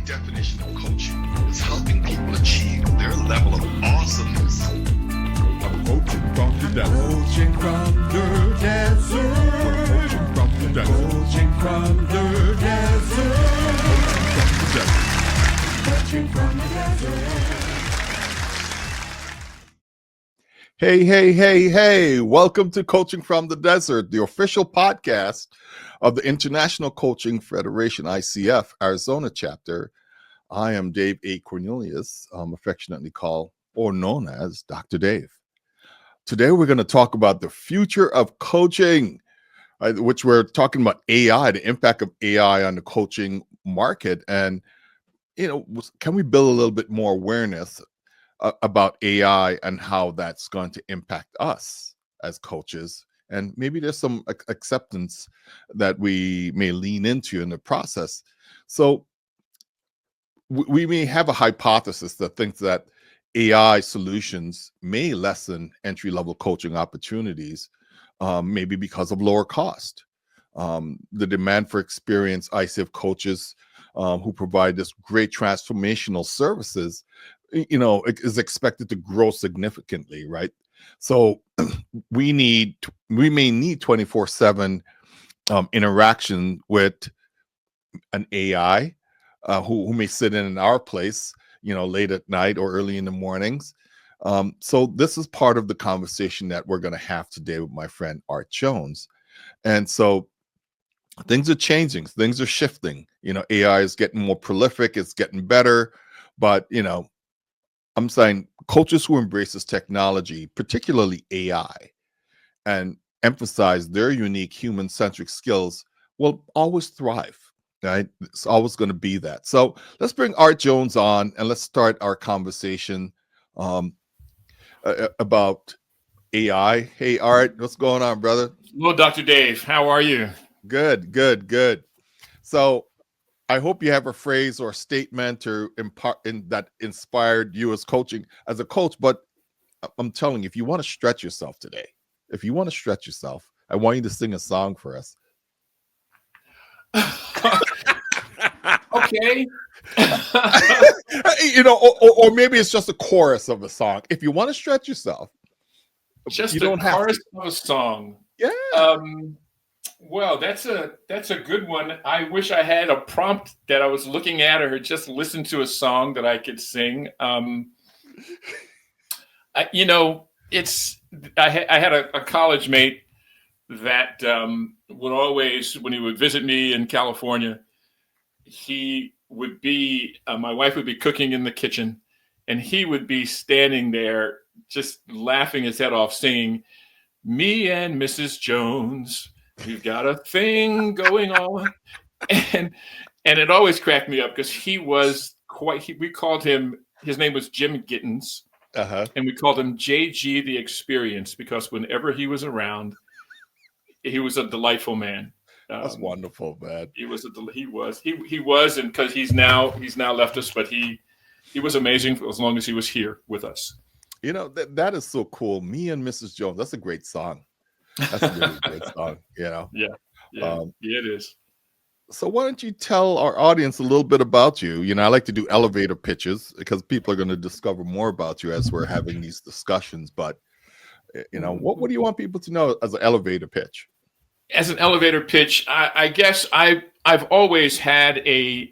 definition of coaching is helping people achieve their level of awesomeness. Coaching from the desert. Coaching from the desert. Coaching from the desert. Coaching from the desert. Hey. Welcome to Coaching from the Desert, the official podcast of the International Coaching Federation, ICF, Arizona chapter. I am Dave A. Cornelius, affectionately called or known as Dr. Dave. Today, we're going to talk about the future of coaching, which we're talking about AI, the impact of AI on the coaching market. And, can we build a little bit more awareness about AI and how that's going to impact us as coaches? And maybe there's some acceptance that we may lean into in the process. So we may have a hypothesis that thinks that AI solutions may lessen entry-level coaching opportunities, maybe because of lower cost. The demand for experienced ICF coaches who provide this great transformational services, is expected to grow significantly, right? So we may need 24/7 interaction with an AI who may sit in our place, late at night or early in the mornings. So this is part of the conversation that we're going to have today with my friend Art Jones. And so things are changing, things are shifting. AI is getting more prolific, it's getting better, but I'm saying coaches who embrace this technology, particularly AI, and emphasize their unique human-centric skills will always thrive, right? It's always going to be that. So let's bring Art Jones on and let's start our conversation about AI. Hey, Art, what's going on, brother? Hello, Dr. Dave. How are you? Good. So I hope you have a phrase or statement or that inspired you as a coach. But I'm telling you, if you want to stretch yourself today, I want you to sing a song for us. Okay. or maybe it's just a chorus of a song. If you want to stretch yourself, just you don't a chorus have of a song. Yeah. Well, that's a good one. I wish I had a prompt that I was looking at or just listened to a song that I could sing. I had a college mate that would always, when he would visit me in California, he would be, my wife would be cooking in the kitchen, and he would be standing there just laughing his head off, singing, "Me and Mrs. Jones, we've got a thing going on." And it always cracked me up because he was we called him, his name was Jim Gittens. And we called him JG the Experience because whenever he was around, he was a delightful man. That's wonderful, man. He was, and because he's now left us, but he was amazing for as long as he was here with us. That is so cool. Me and Mrs. Jones. That's a great song. That's a really great song. Yeah, it is. So why don't you tell our audience a little bit about you? I like to do elevator pitches because people are going to discover more about you as we're having these discussions. But what do you want people to know as an elevator pitch? As an elevator pitch, I guess I've always had a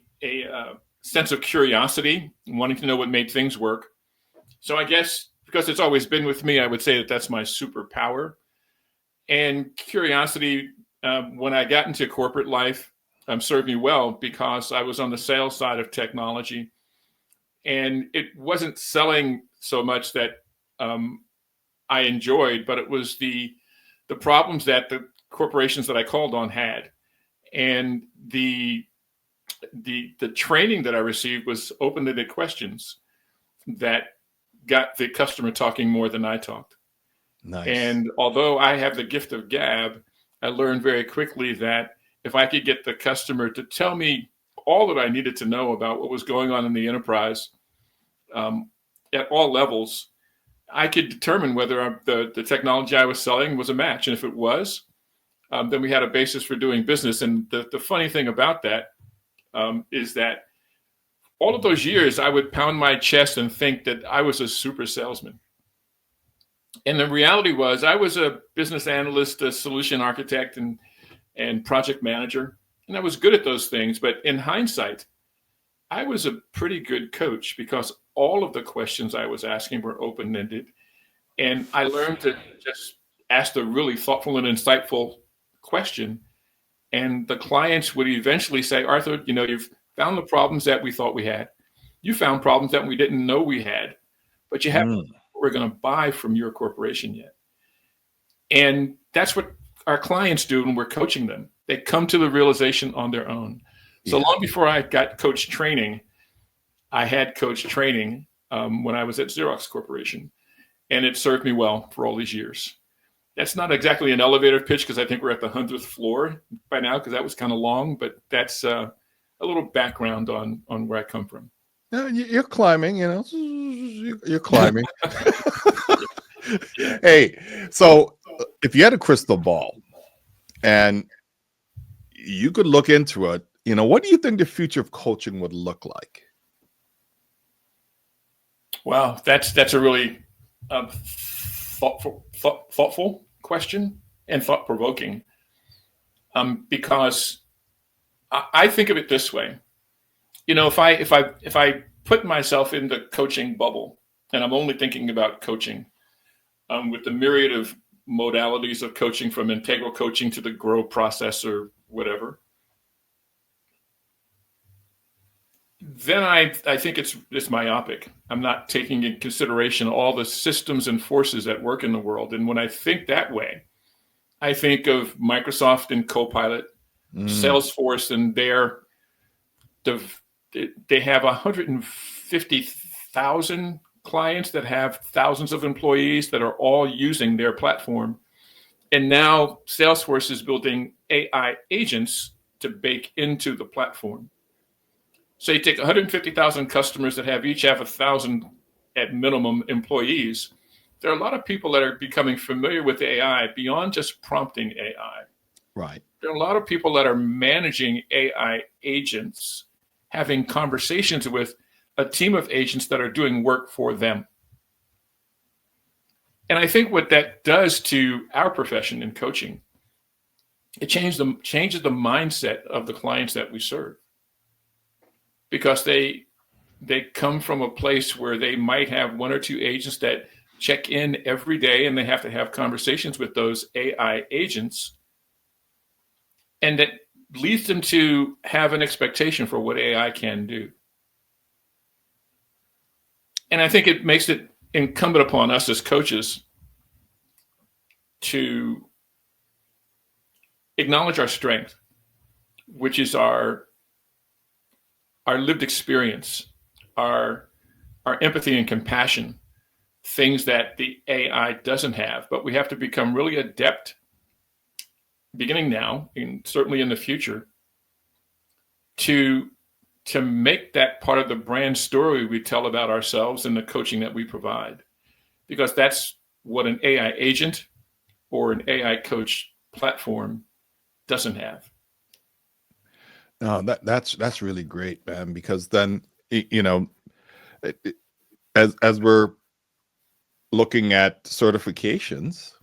sense of curiosity, wanting to know what made things work. So I guess because it's always been with me, I would say that that's my superpower. And curiosity, when I got into corporate life, served me well because I was on the sales side of technology, and it wasn't selling so much that I enjoyed, but it was the problems that the corporations that I called on had, and the training that I received was open-ended questions that got the customer talking more than I talked. Nice. And although I have the gift of gab, I learned very quickly that if I could get the customer to tell me all that I needed to know about what was going on in the enterprise at all levels, I could determine whether the technology I was selling was a match. And if it was, then we had a basis for doing business. And the funny thing about that is that all of those years, I would pound my chest and think that I was a super salesman. And the reality was I was a business analyst, a solution architect, and project manager. And I was good at those things. But in hindsight, I was a pretty good coach because all of the questions I was asking were open-ended. And I learned to just ask a really thoughtful and insightful question. And the clients would eventually say, Arthur, you've found the problems that we thought we had. You found problems that we didn't know we had, but you haven't what we're going to buy from your corporation yet. And that's what our clients do when we're coaching them. They come to the realization on their own. So long before I got coach training, I had coach training when I was at Xerox Corporation, and it served me well for all these years. That's not exactly an elevator pitch because I think we're at the 100th floor by now because that was kind of long, but that's a little background on where I come from. No, you're climbing, you're climbing. Yeah. Hey, so if you had a crystal ball and you could look into it, what do you think the future of coaching would look like? Wow, that's a really thoughtful question and thought-provoking, because I think of it this way. If I put myself in the coaching bubble and I'm only thinking about coaching, with the myriad of modalities of coaching, from integral coaching to the grow process or whatever, then I think it's myopic. I'm not taking in consideration all the systems and forces at work in the world. And when I think that way, I think of Microsoft and Copilot, Salesforce, and they have 150,000 clients that have thousands of employees that are all using their platform. And now Salesforce is building AI agents to bake into the platform. So you take 150,000 customers that each have 1,000 at minimum employees. There are a lot of people that are becoming familiar with AI beyond just prompting AI. Right. There are a lot of people that are managing AI agents, having conversations with a team of agents that are doing work for them. And I think what that does to our profession in coaching, it changes the mindset of the clients that we serve. Because they come from a place where they might have one or two agents that check in every day, and they have to have conversations with those AI agents. And that leads them to have an expectation for what AI can do. And I think it makes it incumbent upon us as coaches to acknowledge our strength, which is our lived experience, our empathy and compassion, things that the AI doesn't have. But we have to become really adept, beginning now and certainly in the future, to make that part of the brand story we tell about ourselves and the coaching that we provide. Because that's what an AI agent or an AI coach platform doesn't have. No, that's really great, man, because then, as we're looking at certifications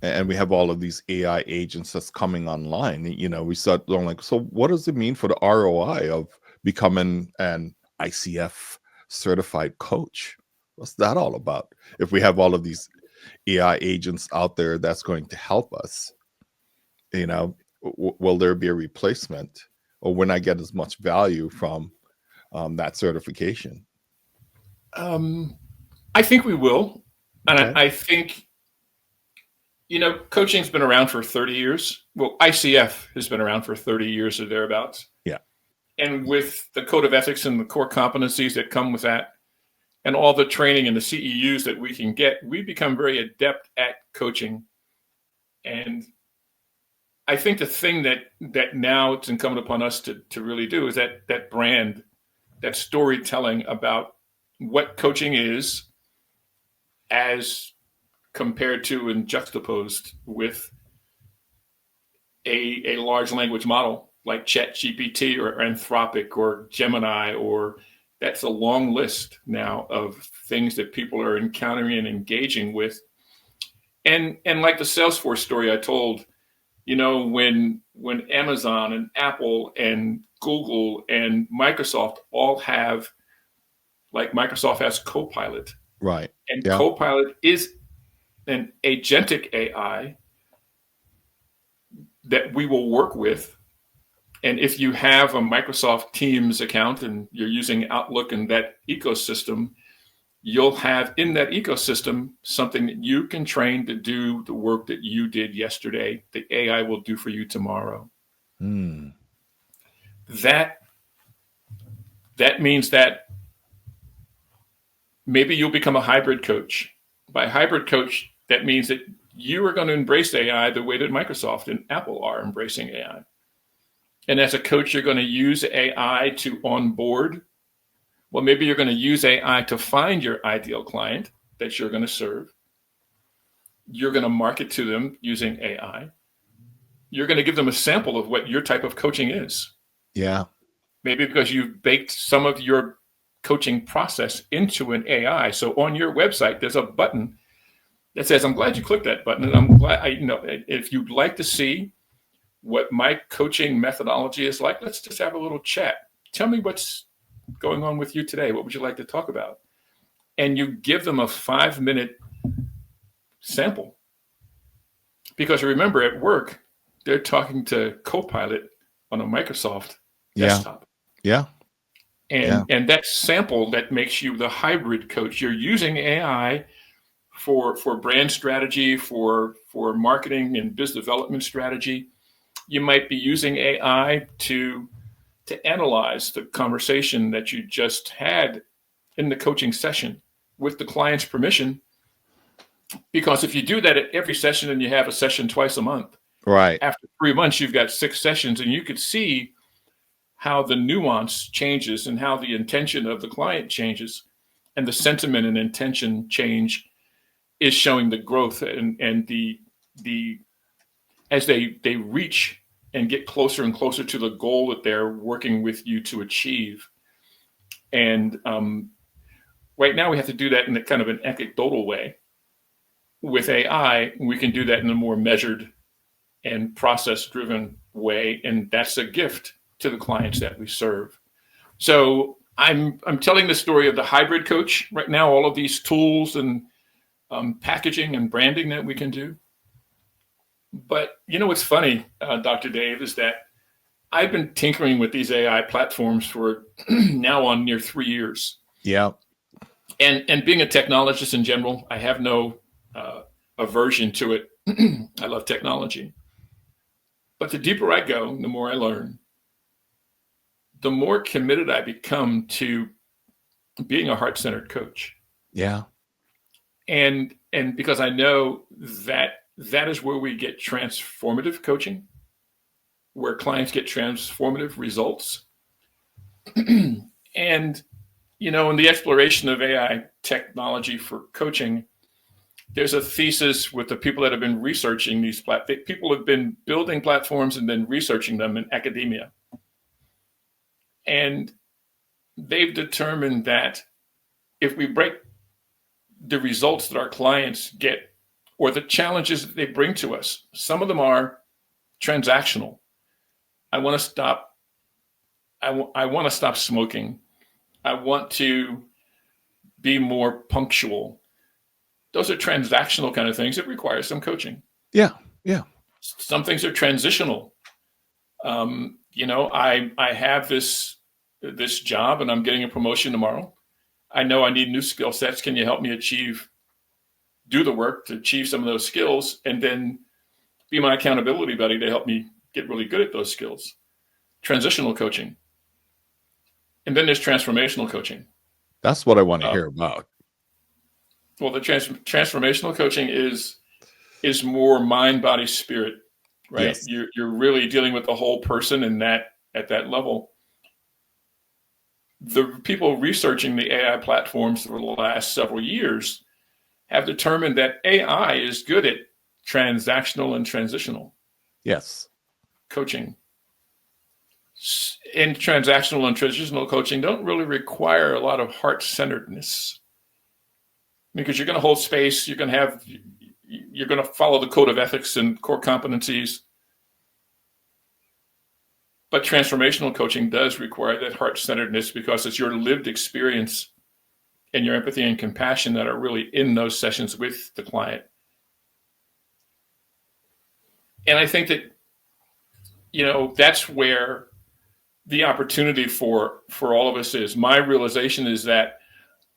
and we have all of these AI agents that's coming online, we start going like, so what does it mean for the ROI of becoming an ICF certified coach? What's that all about? If we have all of these AI agents out there that's going to help us, will there be a replacement, or when I get as much value from that certification? I think we will. And okay. I think, coaching's been around for 30 years. Well, ICF has been around for 30 years or thereabouts. Yeah. And with the code of ethics and the core competencies that come with that, and all the training and the CEUs that we can get, we become very adept at coaching. And I think the thing that now it's incumbent upon us to really do is that brand, that storytelling about what coaching is as compared to and juxtaposed with a large language model like ChatGPT or Anthropic or Gemini, or that's a long list now of things that people are encountering and engaging with. And like the Salesforce story I told, when Amazon and Apple and Google and Microsoft all have, like Microsoft has Copilot, Right. and Yeah. Copilot is an agentic AI that we will work with. And if you have a Microsoft Teams account and you're using Outlook and that ecosystem, you'll have in that ecosystem something that you can train to do the work that you did yesterday. The AI will do for you tomorrow. Mm. That means that maybe you'll become a hybrid coach. By hybrid coach, that means that you are going to embrace AI the way that Microsoft and Apple are embracing AI. And as a coach, you're going to use AI to onboard. Well, maybe you're going to use AI to find your ideal client that you're going to serve. You're going to market to them using AI. You're going to give them a sample of what your type of coaching is. Yeah. Maybe because you've baked some of your coaching process into an AI. So on your website, there's a button that says, I'm glad you clicked that button. And I'm glad, if you'd like to see what my coaching methodology is like, let's just have a little chat. Tell me what's going on with you today. What would you like to talk about? And you give them a 5-minute sample. Because remember, at work, they're talking to Copilot on a Microsoft desktop. Yeah. And that sample that makes you the hybrid coach. You're using AI for brand strategy, for marketing and business development strategy. You might be using AI to analyze the conversation that you just had in the coaching session with the client's permission. Because if you do that at every session and you have a session twice a month, right, after 3 months, you've got 6 sessions, and you could see how the nuance changes and how the intention of the client changes, and the sentiment and intention change is showing the growth and the as they reach and get closer and closer to the goal that they're working with you to achieve. And right now we have to do that in a kind of an anecdotal way. With AI, we can do that in a more measured and process-driven way, and that's a gift to the clients that we serve. So I'm telling the story of the hybrid coach right now, all of these tools and packaging and branding that we can do. But what's funny, Dr. Dave, is that I've been tinkering with these AI platforms for now on near 3 years. Yeah. And being a technologist in general, I have no aversion to it. I love technology. But the deeper I go, the more I learn. The more committed I become to being a heart-centered coach. Yeah. And because I know that is where we get transformative coaching, where clients get transformative results. And, in the exploration of AI technology for coaching, there's a thesis with the people that have been researching these platforms. People have been building platforms and then researching them in academia. And they've determined that if we break the results that our clients get or the challenges that they bring to us, some of them are transactional. I want to stop. I want to stop smoking. I want to be more punctual. Those are transactional kind of things that require some coaching. Yeah. Yeah. Some things are transitional. I have this job and I'm getting a promotion tomorrow. I know I need new skill sets. Can you help me do the work to achieve some of those skills, and then be my accountability buddy to help me get really good at those skills? Transitional coaching. And then there's transformational coaching. That's what I want to hear about. Well, the transformational coaching is more mind, body, spirit, right? Yes. You're really dealing with the whole person at that level. The people researching the AI platforms for the last several years have determined that AI is good at transactional and transitional Yes. coaching. in transactional and transitional coaching don't really require a lot of heart-centeredness, because you're going to hold space, you're going to follow the code of ethics and core competencies. But transformational coaching does require that heart-centeredness, because it's your lived experience and your empathy and compassion that are really in those sessions with the client. And I think that, that's where the opportunity for all of us is. My realization is that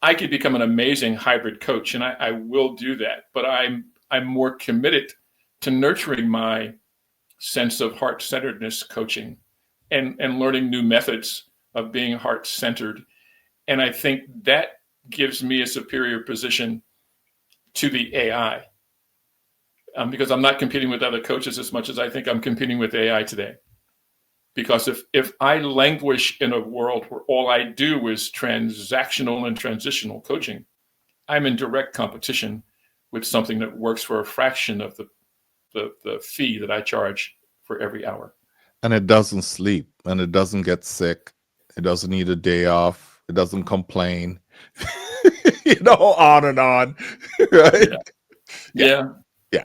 I could become an amazing hybrid coach, and I will do that. But I'm more committed to nurturing my sense of heart-centeredness coaching and learning new methods of being heart-centered. And I think that gives me a superior position to the AI, because I'm not competing with other coaches as much as I think I'm competing with AI today. Because if I languish in a world where all I do is transactional and transitional coaching, I'm in direct competition with something that works for a fraction of the fee that I charge for every hour. And it doesn't sleep, and it doesn't get sick. It doesn't need a day off. It doesn't complain. On and on. Right? Yeah. Yeah.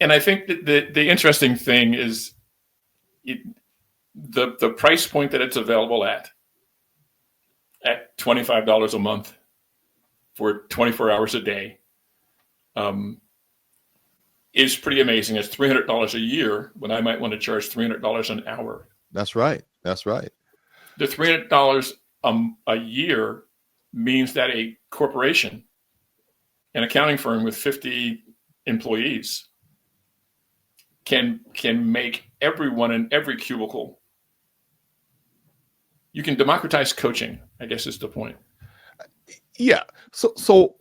And I think that the interesting thing is the price point that it's available at $25 a month for 24 hours a day is pretty amazing. It's $300 a year when I might want to charge $300 an hour. That's right. That's right. The $300 a year means that a corporation, an accounting firm with 50 employees, can make everyone in every cubicle. You can democratize coaching, I guess is the point. Yeah. So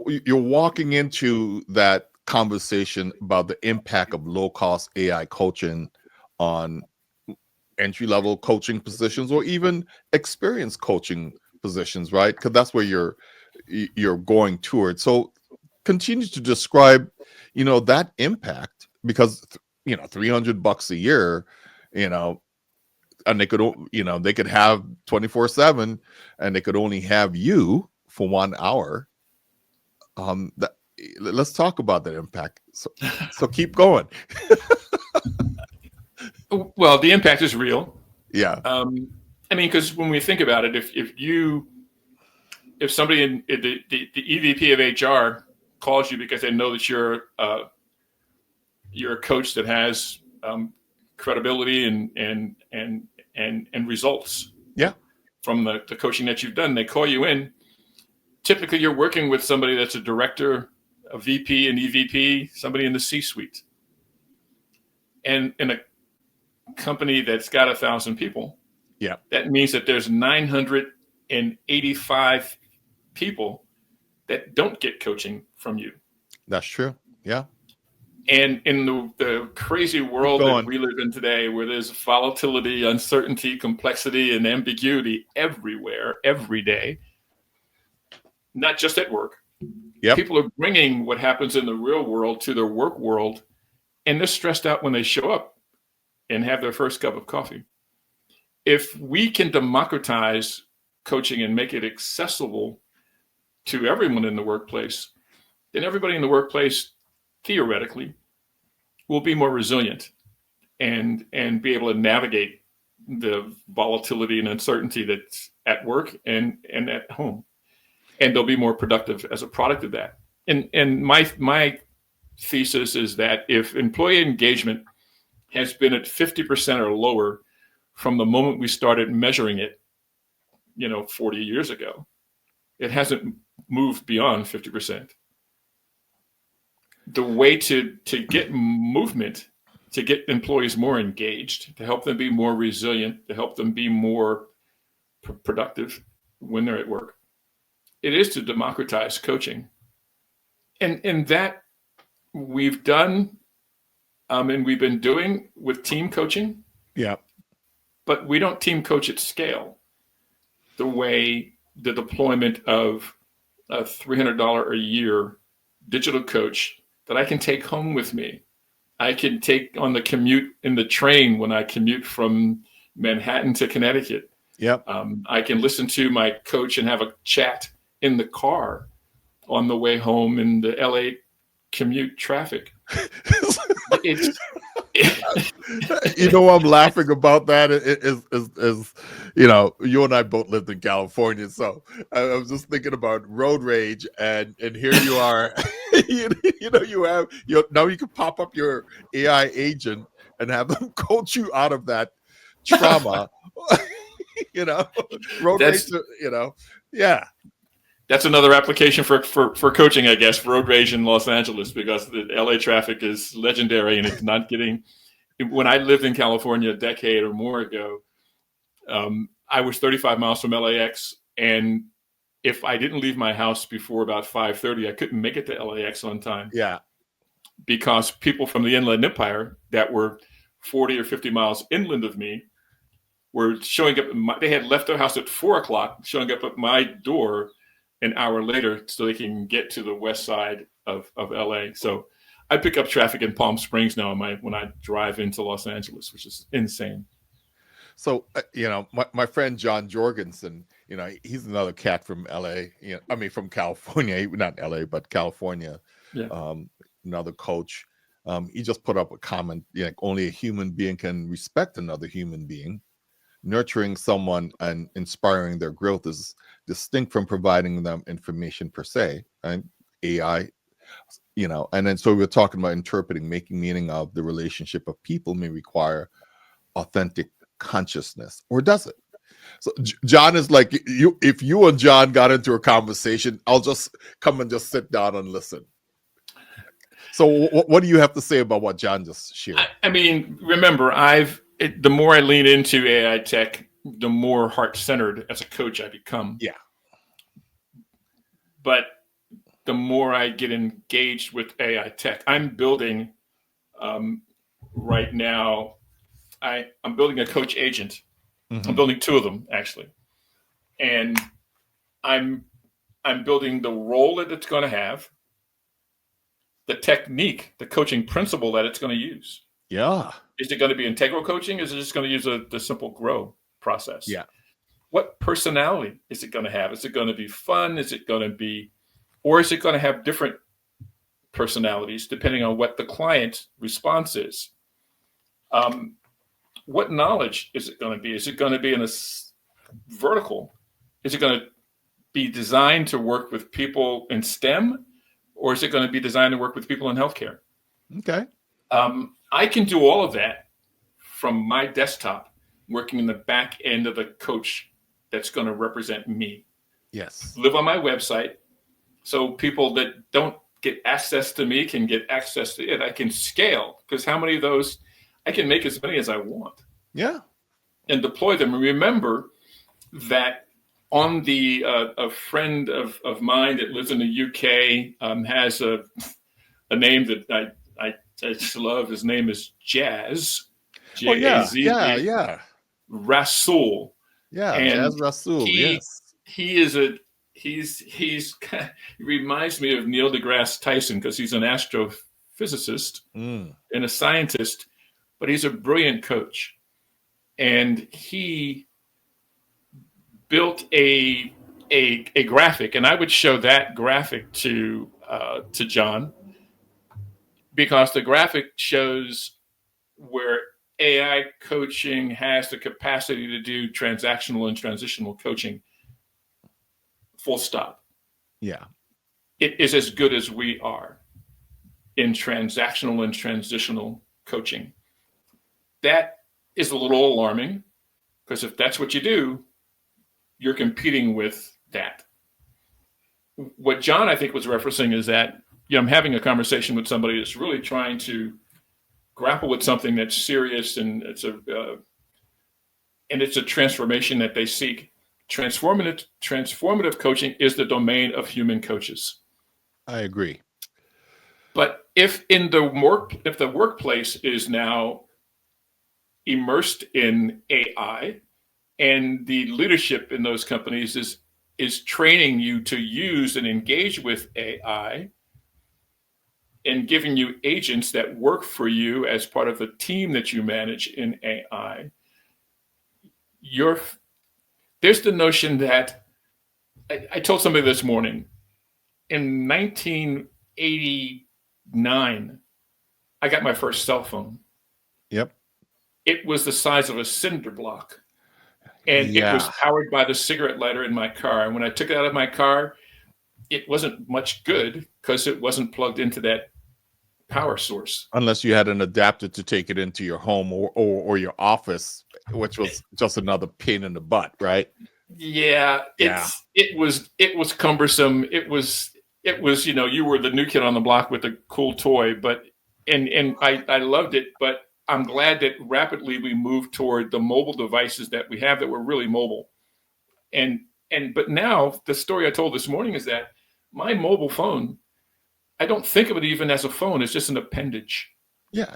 you're walking into that conversation about the impact of low-cost AI coaching on entry-level coaching positions, or even experienced coaching positions, right? Because that's where you're going toward. So continue to describe, that impact, because $300 a year, and they could have 24/7, and they could only have you for 1 hour. Let's talk about that impact. So keep going. Well, the impact is real. Yeah. Because when we think about it, if somebody in the EVP of HR calls you because they know that you're a coach that has credibility and results, Yeah, from the coaching that you've done, they call you in. Typically, you're working with somebody that's a director, a VP, an EVP, somebody in the C-suite. And in a company that's got 1,000 people, yeah, that means that there's 985 people that don't get coaching from you. that's true. Yeah. And in the crazy world that we live in today, where there's volatility, uncertainty, complexity, and ambiguity everywhere, every day, not just at work. Yep. People are bringing what happens in the real world to their work world, and they're stressed out when they show up and have their first cup of coffee. If we can democratize coaching and make it accessible to everyone in the workplace, then everybody in the workplace, theoretically, will be more resilient and be able to navigate the volatility and uncertainty that's at work and at home. And they'll be more productive as a product of that. And my thesis is that if employee engagement has been at 50% or lower from the moment we started measuring it, 40 years ago, it hasn't moved beyond 50%. The way to get movement, to get employees more engaged, to help them be more resilient, to help them be more productive when they're at work, it is to democratize coaching. And that we've done, and we've been doing with team coaching. Yeah. But we don't team coach at scale the way the deployment of a $300 a year digital coach that I can take home with me. I can take on the commute in the train when I commute from Manhattan to Connecticut. Yep. I can listen to my coach and have a chat in the car on the way home in the LA commute traffic. It's I'm laughing about that is you and I both lived in California, so I was just thinking about road rage, and here you are. Now you can pop up your AI agent and have them coach you out of that trauma. Road rage. Yeah. That's another application for coaching, I guess, road rage in Los Angeles, because the LA traffic is legendary and it's not getting. When I lived in California a decade or more ago, I was 35 miles from LAX, and if I didn't leave my house before about 5:30, I couldn't make it to LAX on time. Yeah. Because people from the Inland Empire that were 40 or 50 miles inland of me were showing up. They had left their house at 4 o'clock, showing up at my door an hour later so they can get to the west side of LA. So I pick up traffic in Palm Springs now when I drive into Los Angeles, which is insane. So, my friend John Jorgensen, he's another cat from LA, from California, not LA, but California. Yeah. Another coach. He just put up a comment, only a human being can respect another human being. Nurturing someone and inspiring their growth is distinct from providing them information per se, and AI, and then so we're talking about interpreting, making meaning of the relationship of people may require authentic consciousness, or does it? So John is like, if you and John got into a conversation, I'll just come and just sit down and listen. So what do you have to say about what John just shared? I mean, remember, the more I lean into AI tech, the more heart-centered as a coach I become. Yeah. But the more I get engaged with AI tech, I'm building right now. I'm building a coach agent. Mm-hmm. I'm building 2 of them, actually, and I'm building the role that it's going to have, the technique, the coaching principle that it's going to use. Yeah. Is it going to be integral coaching? Is it just going to use the simple grow process? Yeah. What personality is it going to have? Is it going to be fun? Is it going to be, or is it going to have different personalities depending on what the client response is? What knowledge is it going to be? Is it going to be in a vertical? Is it going to be designed to work with people in STEM, or is it going to be designed to work with people in healthcare? Okay. I can do all of that from my desktop, working in the back end of the coach that's going to represent me. Yes. Live on my website, so people that don't get access to me can get access to it. I can scale, because how many of those? I can make as many as I want. Yeah. And deploy them. And remember that on the a friend of mine that lives in the UK has a name that I just love. His name is Jazz. J-A-Z. Yeah. Rasool. Yeah, and Jazz Rasool. Yes. He reminds me of Neil deGrasse Tyson, because he's an astrophysicist and a scientist, but he's a brilliant coach. And he built a graphic, and I would show that graphic to John, because the graphic shows where AI coaching has the capacity to do transactional and transitional coaching. Full stop. Yeah. It is as good as we are in transactional and transitional coaching. That is a little alarming, because if that's what you do, you're competing with that. What John, I think, was referencing is that I'm having a conversation with somebody that's really trying to grapple with something that's serious, and it's a transformation that they seek. Transformative coaching is the domain of human coaches. I agree. But if the workplace is now immersed in AI, and the leadership in those companies is training you to use and engage with AI, and giving you agents that work for you as part of the team that you manage in AI, there's the notion that I told somebody this morning in 1989, I got my first cell phone. Yep. It was the size of a cinder block. And it was powered by the cigarette lighter in my car. And when I took it out of my car, it wasn't much good because it wasn't plugged into that power source. Unless you had an adapter to take it into your home or your office, which was just another pain in the butt, right? Yeah, it was cumbersome. It was you were the new kid on the block with a cool toy, but and I loved it, but I'm glad that rapidly we moved toward the mobile devices that we have that were really mobile. But now the story I told this morning is that my mobile phone, I don't think of it even as a phone. It's just an appendage. Yeah,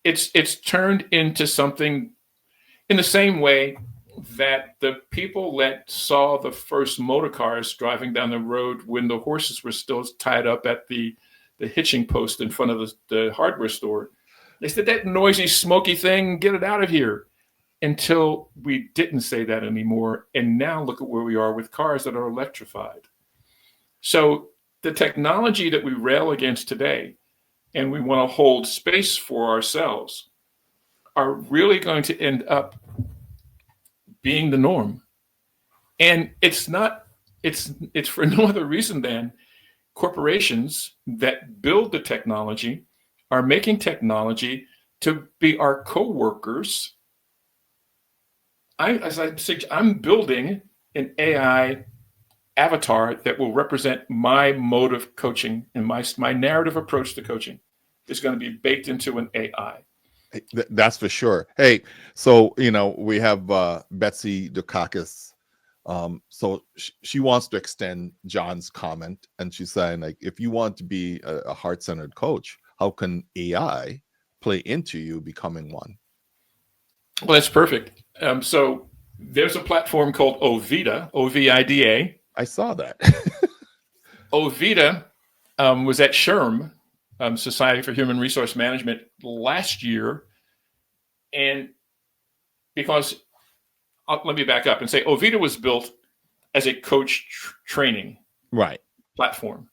It's turned into something in the same way that the people that saw the first motor cars driving down the road when the horses were still tied up at the hitching post in front of the hardware store, they said, that noisy, smoky thing, get it out of here. Until we didn't say that anymore. And now look at where we are with cars that are electrified. So the technology that we rail against today, and we want to hold space for ourselves, are really going to end up being the norm. And it's for no other reason than corporations that build the technology are making technology to be our co-workers. I'm building an AI avatar that will represent my mode of coaching, and my narrative approach to coaching is going to be baked into an AI. That's for sure. Hey, so we have Betsy Dukakis. So she wants to extend John's comment, and she's saying, like, if you want to be a heart-centered coach, how can AI play into you becoming one? Well, that's perfect. So there's a platform called Ovida, O-V-I-D-A. I saw that. Ovida was at SHRM, Society for Human Resource Management, last year. And because, let me back up and say, Ovida was built as a coach training platform,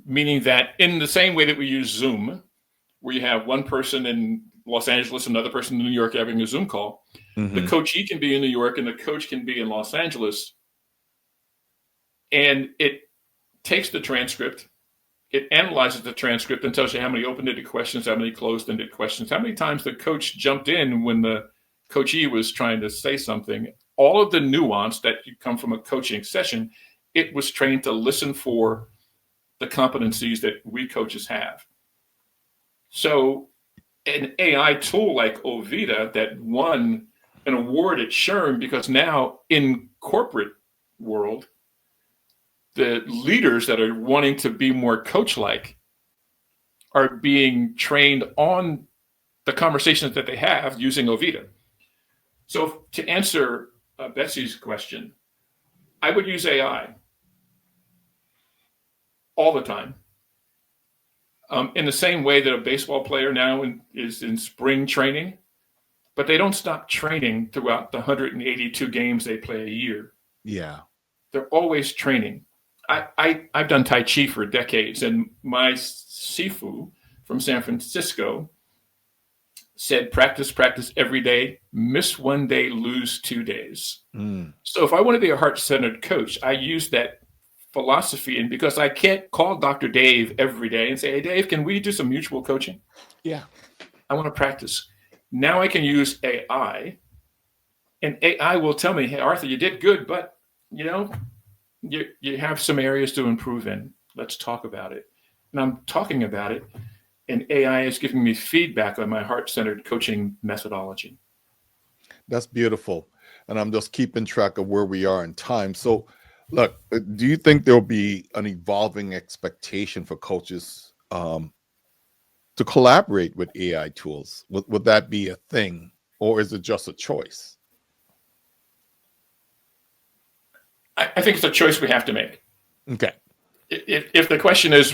meaning that in the same way that we use Zoom, where you have one person in Los Angeles, another person in New York having a Zoom call, the coachee can be in New York and the coach can be in Los Angeles. And it takes the transcript, it analyzes the transcript and tells you how many open-ended questions, how many closed-ended questions, how many times the coach jumped in when the coachee was trying to say something. All of the nuance that you come from a coaching session, it was trained to listen for the competencies that we coaches have. So an AI tool like Ovida that won an award at SHRM, because now in corporate world, the leaders that are wanting to be more coach-like are being trained on the conversations that they have using Ovida. So to answer Betsy's question, I would use AI all the time. In the same way that a baseball player now is in spring training, but they don't stop training throughout the 182 games they play a year. Yeah. They're always training. I've done Tai Chi for decades, and my Sifu from San Francisco said, practice every day, miss one day, lose 2 days. So if I want to be a heart-centered coach, I use that philosophy. And because I can't call Dr. Dave every day and say, hey, Dave, can we do some mutual coaching? Yeah. I want to practice. Now I can use AI, and AI will tell me, hey, Arthur, you did good, but you have some areas to improve in. Let's talk about it. And I'm talking about it, and AI is giving me feedback on my heart-centered coaching methodology. That's beautiful. And I'm just keeping track of where we are in time. So look, do you think there'll be an evolving expectation for coaches to collaborate with AI tools? Would that be a thing, or is it just a choice? I think it's a choice we have to make. Okay. If the question is,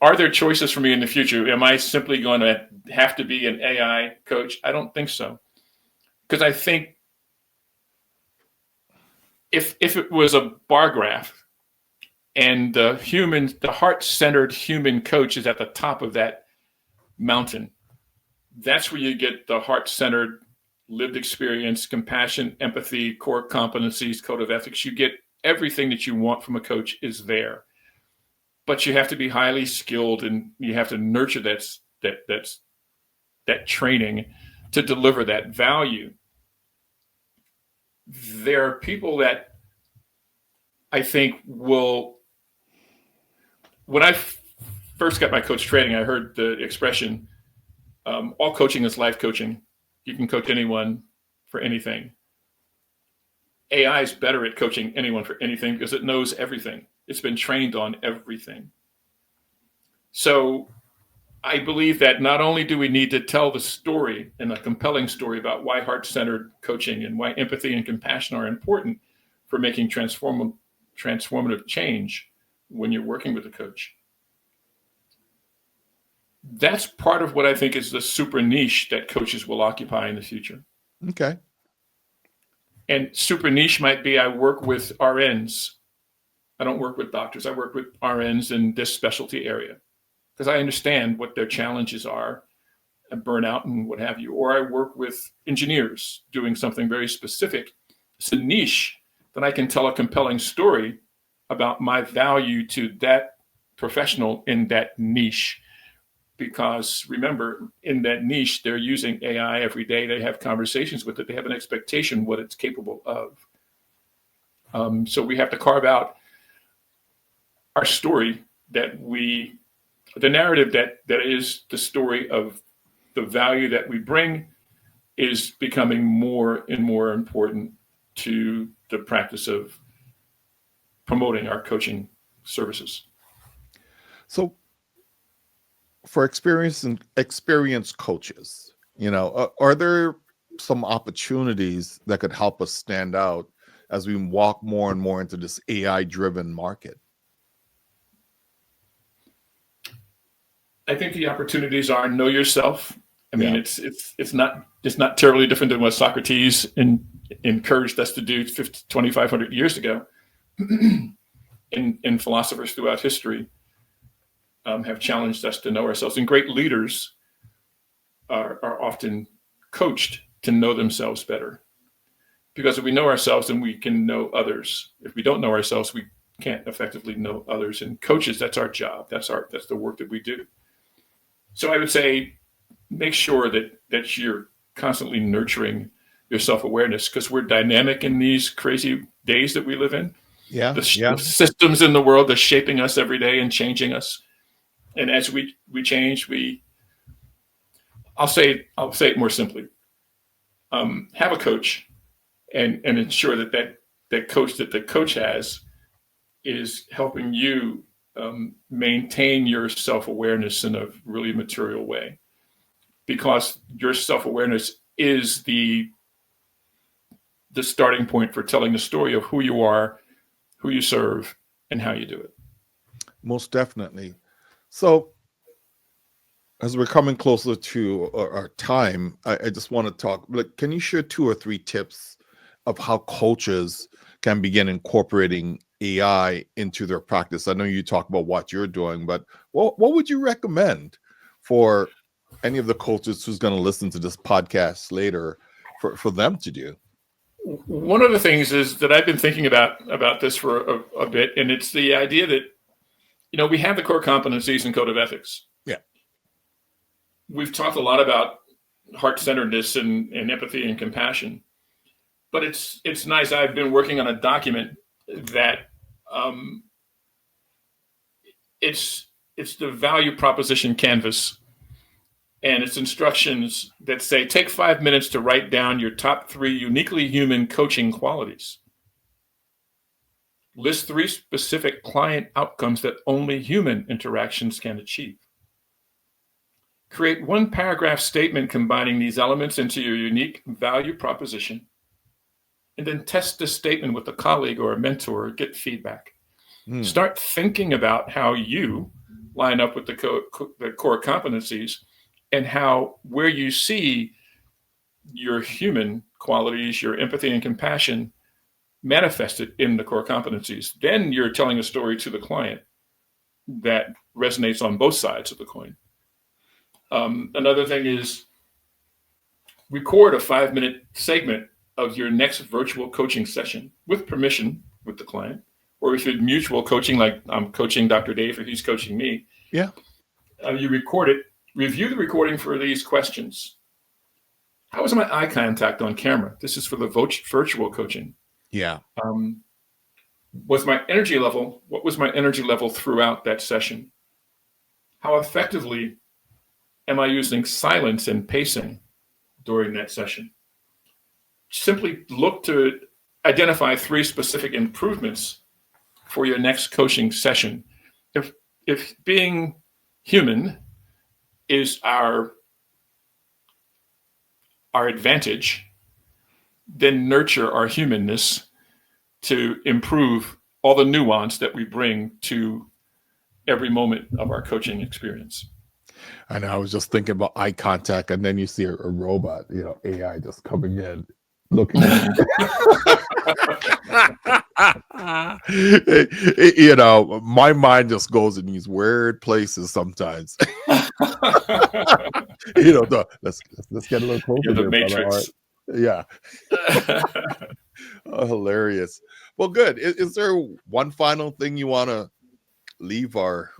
are there choices for me in the future? Am I simply going to have to be an AI coach? I don't think so. Because I think if it was a bar graph and the heart-centered human coach is at the top of that mountain, that's where you get the heart-centered lived experience, compassion, empathy, core competencies, code of ethics. You get everything that you want from a coach is there. But you have to be highly skilled, and you have to nurture that training to deliver that value. There are people that I think will. When I first got my coach training, I heard the expression, all coaching is life coaching. You can coach anyone for anything. AI is better at coaching anyone for anything because it knows everything. It's been trained on everything. So I believe that not only do we need to tell the story, and a compelling story about why heart-centered coaching and why empathy and compassion are important for making transformative change when you're working with a coach. That's part of what I think is the super niche that coaches will occupy in the future. Okay. And super niche might be I work with RNs. I don't work with doctors. I work with RNs in this specialty area because I understand what their challenges are, and burnout and what have you. Or I work with engineers doing something very specific. It's a niche that I can tell a compelling story about my value to that professional in that niche. Because remember, in that niche, they're using AI every day. They have conversations with it. They have an expectation what it's capable of. So we have to carve out our story the narrative that is the story of the value that we bring is becoming more and more important to the practice of promoting our coaching services. So for experienced coaches, are there some opportunities that could help us stand out as we walk more and more into this AI-driven market? I think the opportunities are know yourself. I mean, it's not terribly different than what Socrates encouraged us to do 2,500 years ago. In philosophers throughout history have challenged us to know ourselves, and great leaders are often coached to know themselves better. Because if we know ourselves, then we can know others. If we don't know ourselves, we can't effectively know others. And coaches, that's our job. That's the work that we do. So I would say, make sure that you're constantly nurturing your self-awareness, because we're dynamic in these crazy days that we live in. Yeah. The systems in the world are shaping us every day and changing us. And as we change, I'll say it more simply. Have a coach and ensure that coach that the coach has is helping you maintain your self-awareness in a really material way, because your self-awareness is the starting point for telling the story of who you are, who you serve, and how you do it. Most definitely. So as we're coming closer to our time, I just want to talk, can you share 2 or 3 tips of how coaches can begin incorporating AI into their practice? I know you talk about what you're doing, but what would you recommend for any of the coaches who's going to listen to this podcast later for them to do? One of the things is that I've been thinking about this for a bit, and it's the idea that, we have the core competencies and code of ethics. Yeah. We've talked a lot about heart-centeredness and empathy and compassion, but it's nice. I've been working on a document that it's the value proposition canvas, and it's instructions that say, take 5 minutes to write down your top 3 uniquely human coaching qualities. List 3 specific client outcomes that only human interactions can achieve. Create 1 paragraph statement combining these elements into your unique value proposition, and then test this statement with a colleague or a mentor, get feedback. Start thinking about how you line up with the core competencies, and where you see your human qualities, your empathy and compassion manifested in the core competencies. Then you're telling a story to the client that resonates on both sides of the coin. Another thing is record a 5-minute segment of your next virtual coaching session with permission with the client, or if it's mutual coaching, like I'm coaching Dr. Dave or he's coaching me. Yeah. You record it, review the recording for these questions. How was my eye contact on camera? This is for the virtual coaching. Yeah. What was my energy level throughout that session? How effectively am I using silence and pacing during that session? Simply look to identify 3 specific improvements for your next coaching session. If being human is our advantage, then nurture our humanness to improve all the nuance that we bring to every moment of our coaching experience. I know. I was just thinking about eye contact, and then you see a robot, AI just coming in, looking at you. My mind just goes in these weird places sometimes. Let's get a little closer. The Matrix. Yeah. Oh, hilarious. Well, good. Is there one final thing you want to leave our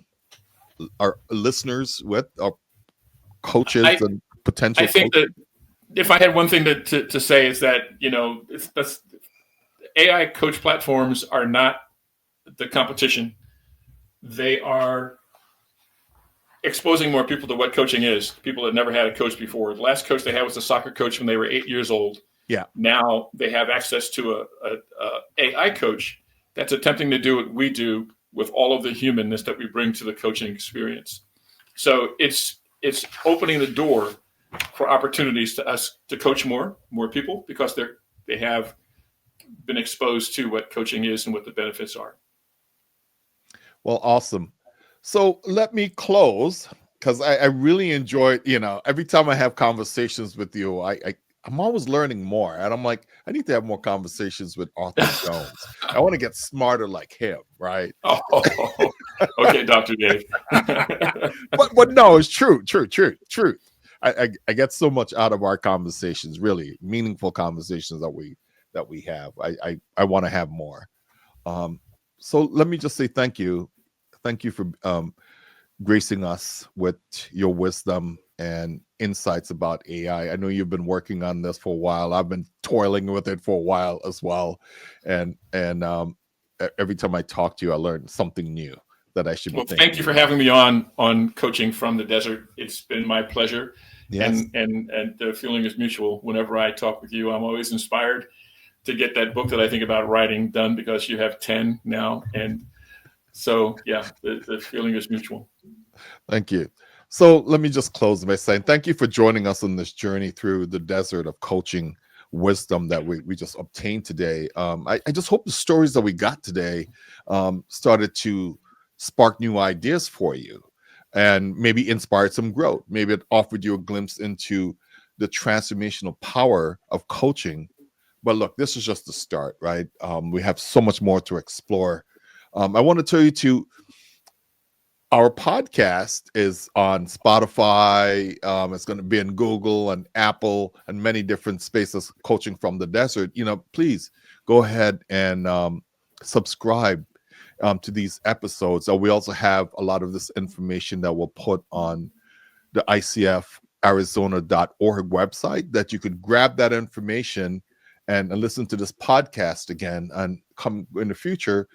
listeners with, our coaches and potential? I think that if I had one thing to say is that AI coach platforms are not the competition. They are exposing more people to what coaching is. People that never had a coach before. The last coach they had was a soccer coach when they were 8 years old. Yeah. Now they have access to a AI coach that's attempting to do what we do with all of the humanness that we bring to the coaching experience. So it's opening the door for opportunities to us to coach more people, because they have been exposed to what coaching is and what the benefits are. Well, awesome. So let me close, because I really enjoyed, every time I have conversations with you, I'm always learning more. And I'm like, I need to have more conversations with Arthur Jones. I want to get smarter like him, right? Oh, okay, Dr. Dave. but no, it's true. I get so much out of our conversations, really meaningful conversations that we have. I want to have more. So let me just say thank you. Thank you for gracing us with your wisdom and insights about AI. I know you've been working on this for a while. I've been toiling with it for a while as well. And every time I talk to you, I learn something new that I should be thinking. Thank you for having me on Coaching from the Desert. It's been my pleasure. Yes. And the feeling is mutual. Whenever I talk with you, I'm always inspired to get that book that I think about writing done, because you have 10 now. And so, yeah, the feeling is mutual. Thank you. So let me just close by saying thank you for joining us on this journey through the desert of coaching wisdom that we just obtained today. I just hope the stories that we got today started to spark new ideas for you and maybe inspired some growth. Maybe it offered you a glimpse into the transformational power of coaching. But look, this is just the start, right? We have so much more to explore. I want to tell you our podcast is on Spotify. It's going to be in Google and Apple and many different spaces. Coaching from the Desert. Please go ahead and subscribe to these episodes. We also have a lot of this information that we'll put on the ICFArizona.org website, that you could grab that information and listen to this podcast again, and come in the future.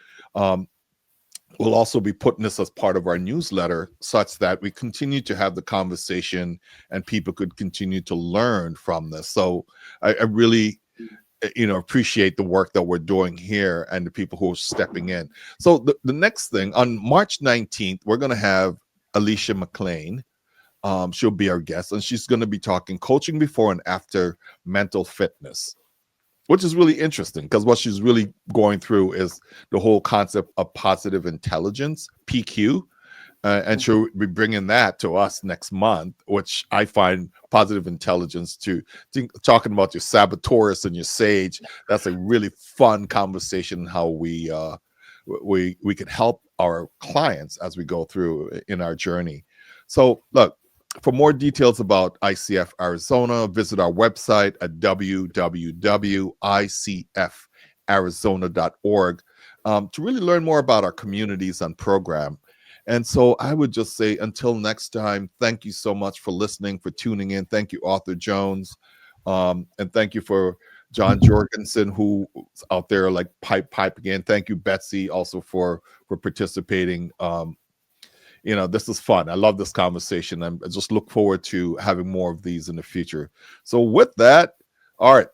We'll also be putting this as part of our newsletter, such that we continue to have the conversation and people could continue to learn from this. So I really, appreciate the work that we're doing here and the people who are stepping in. So the next thing, on March 19th, we're going to have Alicia McLean. She'll be our guest, and she's going to be talking coaching before and after mental fitness, which is really interesting, because what she's really going through is the whole concept of positive intelligence, PQ, And she'll be bringing that to us next month, which I find positive intelligence talking about your Sabotaurus and your Sage. That's a really fun conversation, how we can help our clients as we go through in our journey. So look, for more details about ICF Arizona, visit our website at www.icfarizona.org to really learn more about our communities and program. And so I would just say, until next time, thank you so much for listening, for tuning in. Thank you, Arthur Jones. And thank you for John Jorgensen, who's out there like pipe again. Thank you, Betsy, also for participating. This is fun. I love this conversation. I just look forward to having more of these in the future. So with that, all right,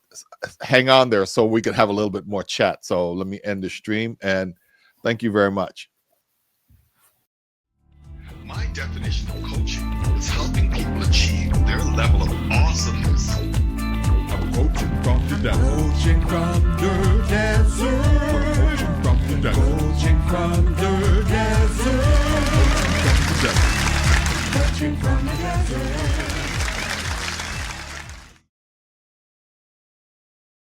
hang on there so we can have a little bit more chat. So let me end the stream, and thank you very much. My definition of coaching is helping people achieve their level of awesomeness. Coaching from the desert. Coaching from the desert. Coaching from the desert. Coaching from the desert.